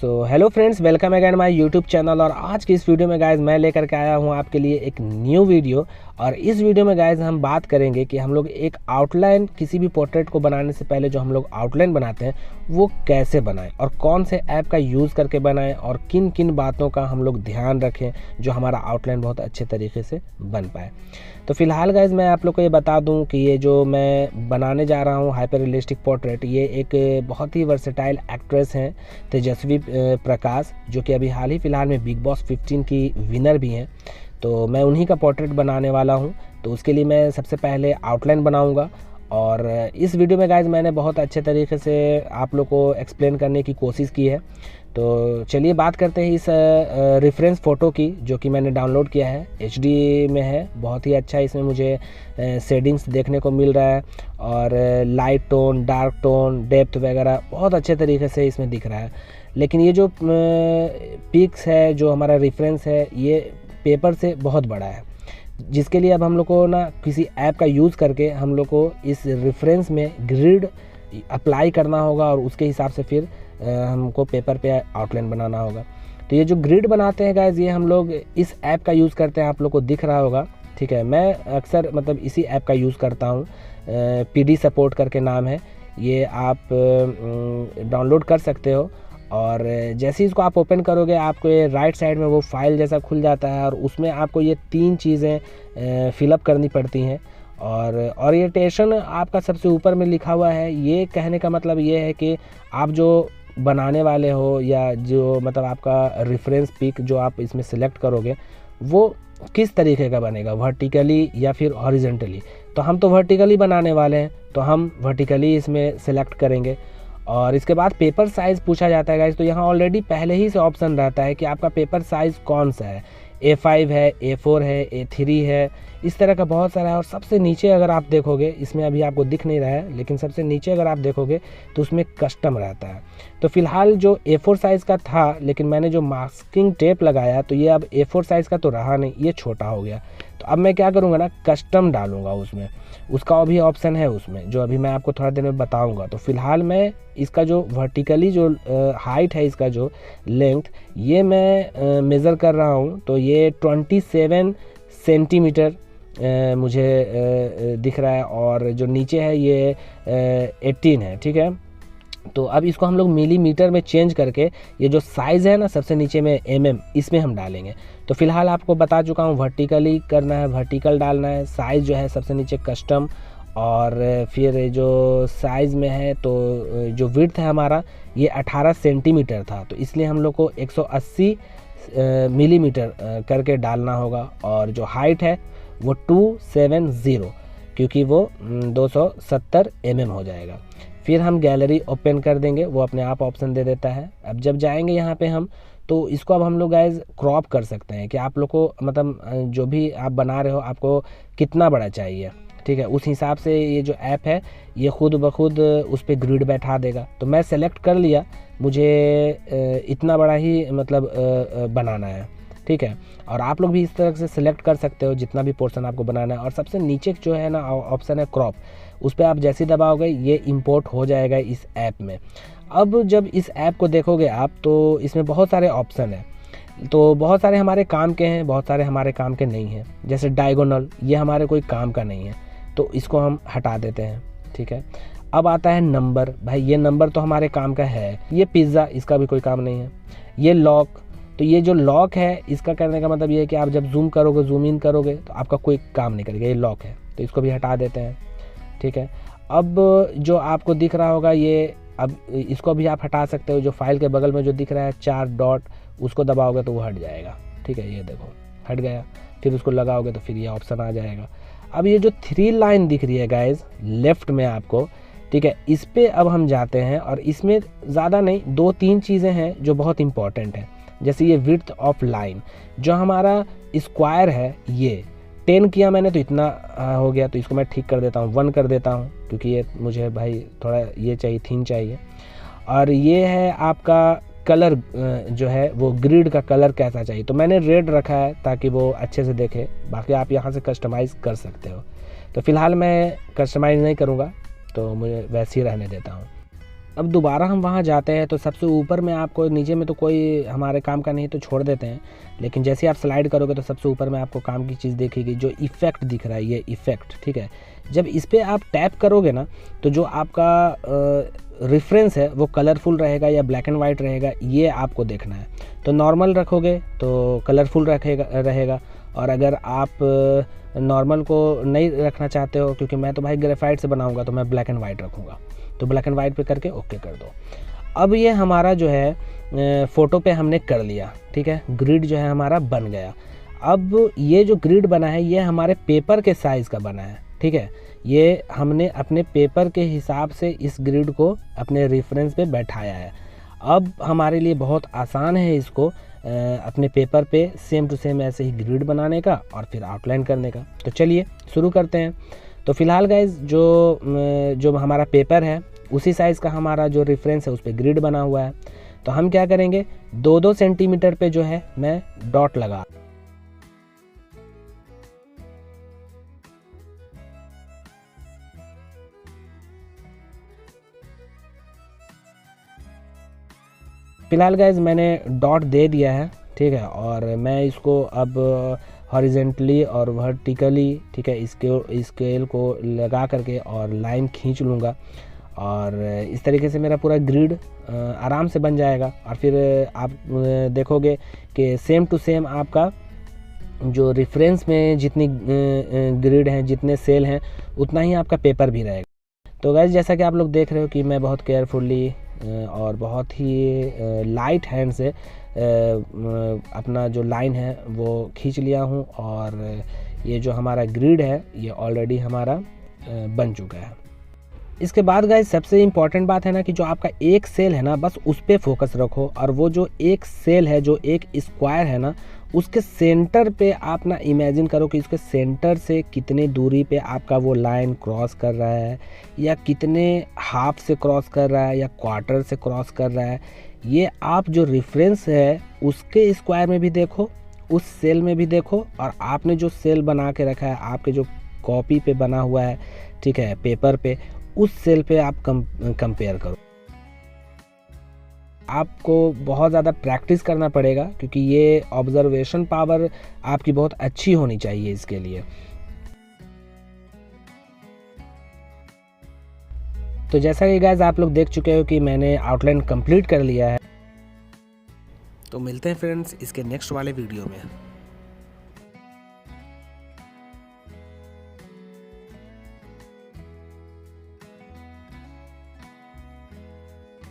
Hello friends, welcome again my YouTube channel. और आज की इस वीडियो में गाइज मैं लेकर के आया हूँ आपके लिए एक न्यू वीडियो। और इस वीडियो में गाइज हम बात करेंगे कि हम लोग एक आउटलाइन, किसी भी पोर्ट्रेट को बनाने से पहले जो हम लोग आउटलाइन बनाते हैं वो कैसे बनाएं और कौन से ऐप का यूज़ करके बनाएं और किन किन बातों का हम लोग ध्यान रखें जो हमारा आउटलाइन बहुत अच्छे तरीके से बन पाए। तो फिलहाल गाइज मैं आप लोग को ये बता दूं कि ये जो मैं बनाने जा रहा हूँ हाइपर रियलिस्टिक पोर्ट्रेट, ये एक बहुत ही वर्सेटाइल एक्ट्रेस हैं तेजस्वी प्रकाश, जो कि अभी हाल ही फिलहाल में बिग बॉस 15 की विनर भी हैं। तो मैं उन्हीं का पोर्ट्रेट बनाने वाला हूं। तो उसके लिए मैं सबसे पहले आउटलाइन बनाऊंगा और इस वीडियो में गाइज मैंने बहुत अच्छे तरीके से आप लोग को एक्सप्लेन करने की कोशिश की है। तो चलिए बात करते हैं इस रेफरेंस फ़ोटो की, जो कि मैंने डाउनलोड किया है, HD में है। बहुत ही अच्छा इसमें मुझे शेडिंग्स देखने को मिल रहा है और light tone, dark tone, depth वगैरह बहुत अच्छे तरीके से इसमें दिख रहा है। लेकिन ये जो पिक्स है, जो हमारा रेफरेंस है, ये पेपर से बहुत बड़ा है, जिसके लिए अब हम लोग को ना किसी ऐप का यूज़ करके हम लोग को इस रेफरेंस में ग्रिड अप्लाई करना होगा और उसके हिसाब से फिर हमको पेपर पे आउटलाइन बनाना होगा। तो ये जो ग्रिड बनाते हैं गाइज, ये हम लोग इस ऐप का यूज़ करते हैं, आप लोग को दिख रहा होगा। ठीक है, मैं अक्सर मतलब इसी ऐप का यूज़ करता हूँ, PD सपोर्ट करके नाम है, ये आप डाउनलोड कर सकते हो। और जैसे ही इसको आप ओपन करोगे आपको ये राइट साइड में वो फाइल जैसा खुल जाता है और उसमें आपको ये 3 चीज़ें फिलअप करनी पड़ती हैं। और ओरिएंटेशन आपका सबसे ऊपर में लिखा हुआ है। ये कहने का मतलब ये है कि आप जो बनाने वाले हो या जो मतलब आपका रेफरेंस पिक जो आप इसमें सिलेक्ट करोगे वो किस तरीके का बनेगा, वर्टिकली या फिर हॉरिजॉन्टली। तो हम तो वर्टिकली बनाने वाले हैं, तो हम वर्टिकली इसमें सिलेक्ट करेंगे। और इसके बाद पेपर साइज़ पूछा जाता है गाइस। तो यहाँ ऑलरेडी पहले ही से ऑप्शन रहता है कि आपका पेपर साइज़ कौन सा है, A5 है, A4 है, A3 है, इस तरह का बहुत सारा है। और सबसे नीचे अगर आप देखोगे, इसमें अभी आपको दिख नहीं रहा है, लेकिन सबसे नीचे अगर आप देखोगे तो उसमें कस्टम रहता है। तो फिलहाल जो A4 साइज़ का था, लेकिन मैंने जो मास्किंग टेप लगाया तो ये अब A4 साइज़ का तो रहा नहीं, ये छोटा हो गया। तो अब मैं क्या करूँगा ना, कस्टम डालूँगा उसमें, उसका भी ऑप्शन है उसमें, जो अभी मैं आपको थोड़ा देर में बताऊँगा। तो फिलहाल मैं इसका जो वर्टिकली जो हाइट है, इसका जो लेंथ, ये मैं मेज़र कर रहा हूँ। तो ये 27 सेंटीमीटर मुझे दिख रहा है और जो नीचे है ये 18 है। ठीक है, तो अब इसको हम लोग मिलीमीटर में चेंज करके ये जो साइज़ है ना सबसे नीचे में mm, इसमें हम डालेंगे। तो फिलहाल आपको बता चुका हूँ वर्टिकली करना है, वर्टिकल डालना है। साइज़ जो है सबसे नीचे कस्टम, और फिर जो साइज़ में है तो जो विड्थ है हमारा ये 18 सेंटीमीटर था, तो इसलिए हम लोग को 180 मिलीमीटर करके डालना होगा। और जो हाइट है वो 270, क्योंकि वो 270 mm हो जाएगा। फिर हम गैलरी ओपन कर देंगे, वो अपने आप ऑप्शन दे देता है। अब जब जाएंगे यहाँ पे हम, तो इसको अब हम लोग गाइज क्रॉप कर सकते हैं कि आप लोग को मतलब जो भी आप बना रहे हो आपको कितना बड़ा चाहिए। ठीक है, उस हिसाब से ये जो ऐप है ये खुद ब खुद उस पर ग्रिड बैठा देगा। तो मैं सेलेक्ट कर लिया, मुझे इतना बड़ा ही मतलब बनाना है। ठीक है, और आप लोग भी इस तरह से सिलेक्ट कर सकते हो जितना भी पोर्शन आपको बनाना है। और सबसे नीचे जो है ना ऑप्शन है क्रॉप, उस पर आप जैसे ही दबाओगे ये इंपोर्ट हो जाएगा इस ऐप में। अब जब इस ऐप को देखोगे आप, तो इसमें बहुत सारे ऑप्शन हैं। तो बहुत सारे हमारे काम के हैं, बहुत सारे हमारे काम के नहीं हैं। जैसे डायगोनल, ये हमारे कोई काम का नहीं है, तो इसको हम हटा देते हैं। ठीक है, अब आता है नंबर। भाई ये नंबर तो हमारे काम का है। ये पिज़्ज़ा, इसका भी कोई काम नहीं है। ये लॉक, तो ये जो लॉक है इसका करने का मतलब ये है कि आप जब जूम करोगे, जूम इन करोगे तो आपका कोई काम नहीं करेगा, ये लॉक है, तो इसको भी हटा देते हैं। ठीक है, अब जो आपको दिख रहा होगा ये, अब इसको भी आप हटा सकते हो। जो फाइल के बगल में जो दिख रहा है 4 डॉट, उसको दबाओगे तो वो हट जाएगा। ठीक है, ये देखो हट गया। फिर उसको लगाओगे तो फिर ये ऑप्शन आ जाएगा। अब ये जो 3 लाइन दिख रही है गाइज लेफ्ट में आपको, ठीक है, इस पर अब हम जाते हैं और इसमें ज़्यादा नहीं, 2-3 चीज़ें हैं जो बहुत इंपॉर्टेंट हैं। जैसे ये विड्थ ऑफ लाइन, जो हमारा स्क्वायर है ये 10 किया मैंने तो इतना हो गया, तो इसको मैं ठीक कर देता हूँ, 1 कर देता हूँ, क्योंकि ये मुझे भाई थोड़ा ये चाहिए, थीम चाहिए। और ये है आपका कलर, जो है वो ग्रिड का कलर कैसा चाहिए, तो मैंने रेड रखा है ताकि वो अच्छे से देखे। बाकी आप यहाँ से कस्टमाइज़ कर सकते हो। तो फिलहाल मैं कस्टमाइज़ नहीं करूँगा, तो मुझे वैसे ही रहने देता हूँ। अब दोबारा हम वहाँ जाते हैं तो सबसे ऊपर में आपको, नीचे में तो कोई हमारे काम का नहीं तो छोड़ देते हैं, लेकिन जैसे आप स्लाइड करोगे तो सबसे ऊपर में आपको काम की चीज़ दिखेगी, जो इफ़ेक्ट दिख रहा है, ये इफ़ेक्ट, ठीक है। जब इस पर आप टैप करोगे ना तो जो आपका रेफरेंस है वो कलरफुल रहेगा या ब्लैक एंड वाइट रहेगा, ये आपको देखना है। तो नॉर्मल रखोगे तो कलरफुल रहेगा, और अगर आप नॉर्मल को नहीं रखना चाहते हो, क्योंकि मैं तो भाई ग्रेफाइट से बनाऊंगा तो मैं ब्लैक एंड वाइट रखूँगा, तो ब्लैक एंड वाइट पे करके ओके कर दो। अब ये हमारा जो है फ़ोटो पे हमने कर लिया, ठीक है, ग्रिड जो है हमारा बन गया। अब ये जो ग्रिड बना है ये हमारे पेपर के साइज़ का बना है, ठीक है। ये हमने अपने पेपर के हिसाब से इस ग्रिड को अपने रेफरेंस पे बैठाया है। अब हमारे लिए बहुत आसान है इसको अपने पेपर पे सेम टू सेम ऐसे ही ग्रिड बनाने का और फिर आउटलाइन करने का। तो चलिए शुरू करते हैं। तो फिलहाल गाइज जो हमारा पेपर है उसी साइज़ का हमारा जो रेफरेंस है उस पर ग्रिड बना हुआ है। तो हम क्या करेंगे, 2-2 सेंटीमीटर पे जो है मैं डॉट लगा, फिलहाल गाइज मैंने डॉट दे दिया है, ठीक है। और मैं इसको अब हॉरिजेंटली और वर्टिकली, ठीक है, स्केल को लगा करके और लाइन खींच लूँगा, और इस तरीके से मेरा पूरा ग्रिड आराम से बन जाएगा। और फिर आप देखोगे कि सेम टू सेम आपका जो रेफरेंस में जितनी ग्रिड हैं, जितने सेल हैं, उतना ही आपका पेपर भी रहेगा। तो गाइस जैसा कि आप लोग देख रहे हो कि मैं बहुत केयरफुली और बहुत ही लाइट हैंड से अपना जो लाइन है वो खींच लिया हूँ, और ये जो हमारा ग्रिड है ये ऑलरेडी हमारा बन चुका है। इसके बाद गाइस सबसे इम्पॉर्टेंट बात है ना कि जो आपका एक सेल है ना, बस उस पर फोकस रखो, और वो जो एक सेल है, जो एक स्क्वायर है ना, उसके सेंटर पे आप ना इमेजिन करो कि उसके सेंटर से कितने दूरी पे आपका वो लाइन क्रॉस कर रहा है, या कितने हाफ से क्रॉस कर रहा है, या क्वार्टर से क्रॉस कर रहा है। ये आप जो रेफरेंस है उसके स्क्वायर में भी देखो, उस सेल में भी देखो, और आपने जो सेल बना के रखा है आपके जो कॉपी पे बना हुआ है, ठीक है, पेपर पे, उस सेल पे आप कंपेयर करो। आपको बहुत ज़्यादा प्रैक्टिस करना पड़ेगा, क्योंकि ये ऑब्जर्वेशन पावर आपकी बहुत अच्छी होनी चाहिए इसके लिए। तो जैसा कि गाइस आप लोग देख चुके हो कि मैंने आउटलाइन कंप्लीट कर लिया है। तो मिलते हैं फ्रेंड्स इसके नेक्स्ट वाले वीडियो में।